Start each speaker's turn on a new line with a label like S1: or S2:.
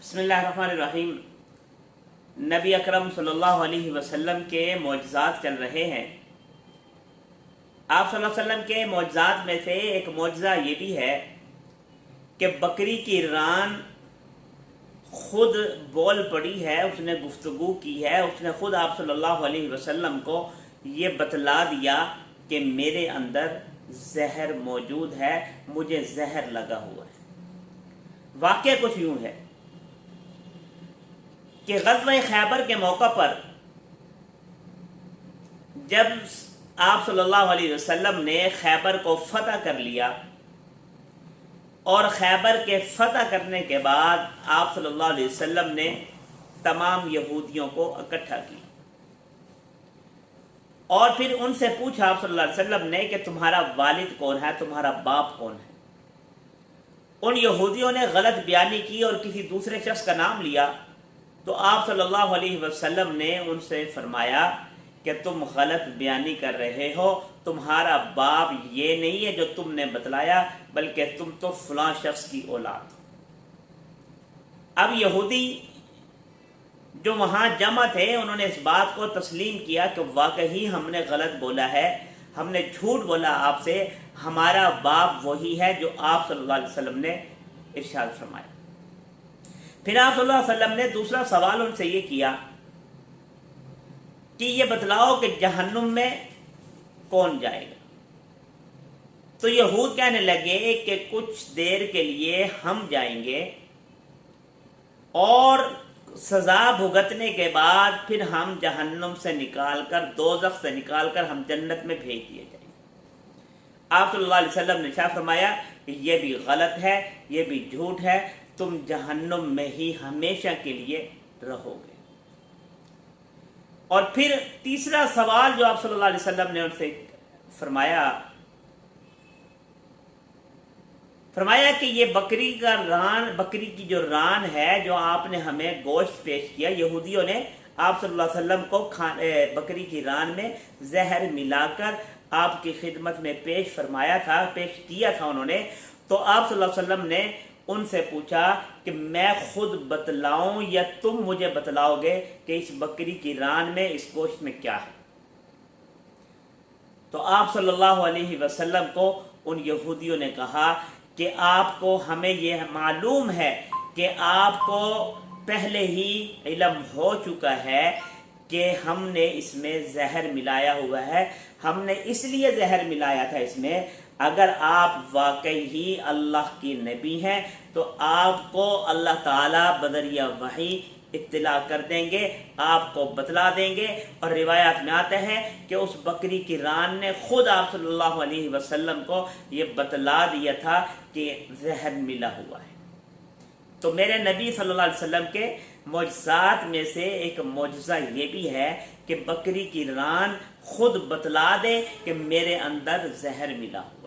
S1: बिस्मिल्लाहिर्रहमानिर्रहीम। नबी अकरम सल्लल्लाहु अलैहि वसल्लम के मौजज़ात चल रहे हैं। आप सल्लल्लाहु अलैहि वसल्लम के मौजज़ात में से एक मौजज़ा ये भी है कि बकरी की रान खुद बोल पड़ी है, उसने गुफ्तगू की है, उसने खुद आप सल्लल्लाहु अलैहि वसल्लम को ये बतला दिया कि मेरे अंदर जहर मौजूद है, मुझे जहर लगा हुआ है। वाक़या कुछ यूँ है कि ग़ज़वा खैबर के मौका पर जब आप सल्लल्लाहु अलैहि वसल्लम ने खैबर को फ़तह कर लिया और खैबर के फ़तह करने के बाद आप सल्लल्लाहु अलैहि वसल्लम ने तमाम यहूदियों को इकट्ठा किया और फिर उनसे पूछा आप सल्लल्लाहु अलैहि वसल्लम ने कि तुम्हारा वालिद कौन है, तुम्हारा बाप कौन है। उन यहूदियों ने गलत बयानी की और किसी दूसरे शख्स का नाम लिया तो आप सल्लल्लाहु अलैहि वसल्लम ने उनसे फरमाया कि तुम गलत बयानी कर रहे हो, तुम्हारा बाप ये नहीं है जो तुमने बतलाया, बल्कि तुम तो फलां शख्स की औलाद हो। अब यहूदी जो वहाँ जमा थे उन्होंने इस बात को तस्लीम किया कि वाकई हमने गलत बोला है, हमने झूठ बोला आपसे, हमारा बाप वही है जो आप सल्लल्लाहु अलैहि वसल्लम ने इरशाद फरमाया। फिर आप सल्लल्लाहु अलैहि वसल्लम ने दूसरा सवाल उनसे ये किया कि ये बतलाओ कि जहन्नुम में कौन जाएगा। तो यहूद कहने लगे कि कुछ देर के लिए हम जाएंगे और सज़ा भुगतने के बाद फिर हम जहन्नुम से निकालकर, दोज़ख से निकालकर हम जन्नत में भेज दिए जाएंगे। आप सल्लल्लाहु अलैहि वसल्लम ने इरशाद फरमाया कि ये भी गलत है, ये भी झूठ है, तुम जहन्नुम में ही हमेशा के लिए रहोगे। और फिर तीसरा सवाल जो आप सल्लल्लाहु अलैहि वसल्लम ने उनसे फरमाया कि ये बकरी की जो रान है जो आपने हमें गोश्त पेश किया, यहूदियों ने आप सल्लल्लाहु अलैहि वसल्लम को बकरी की रान में जहर मिलाकर आपकी खिदमत में पेश किया था उन्होंने। तो आप सल्लल्लाहु अलैहि वसल्लम ने उनसे पूछा कि मैं खुद बतलाऊं या तुम मुझे बतलाओगे कि इस बकरी की रान में, इस गोश्त में क्या है। तो आप सल्लल्लाहु अलैहि वसल्लम को उन यहूदियों ने कहा कि आपको, हमें यह मालूम है कि आपको पहले ही इल्म हो चुका है कि हमने इसमें जहर मिलाया हुआ है, हमने इसलिए जहर मिलाया था इसमें, अगर आप वाकई ही अल्लाह की नबी हैं तो आपको अल्लाह ताला बदरिया वही इत्तला कर देंगे, आपको बतला देंगे। और रिवायात में आता है कि उस बकरी की रान ने खुद आप सल्लल्लाहु अलैहि वसल्लम को ये बतला दिया था कि जहर मिला हुआ है। तो मेरे नबी सल्लल्लाहु अलैहि वसल्लम के मौजज़ात में से एक मौजज़ा ये भी है कि बकरी की रान खुद बतला दे कि मेरे अंदर जहर मिला हुआ।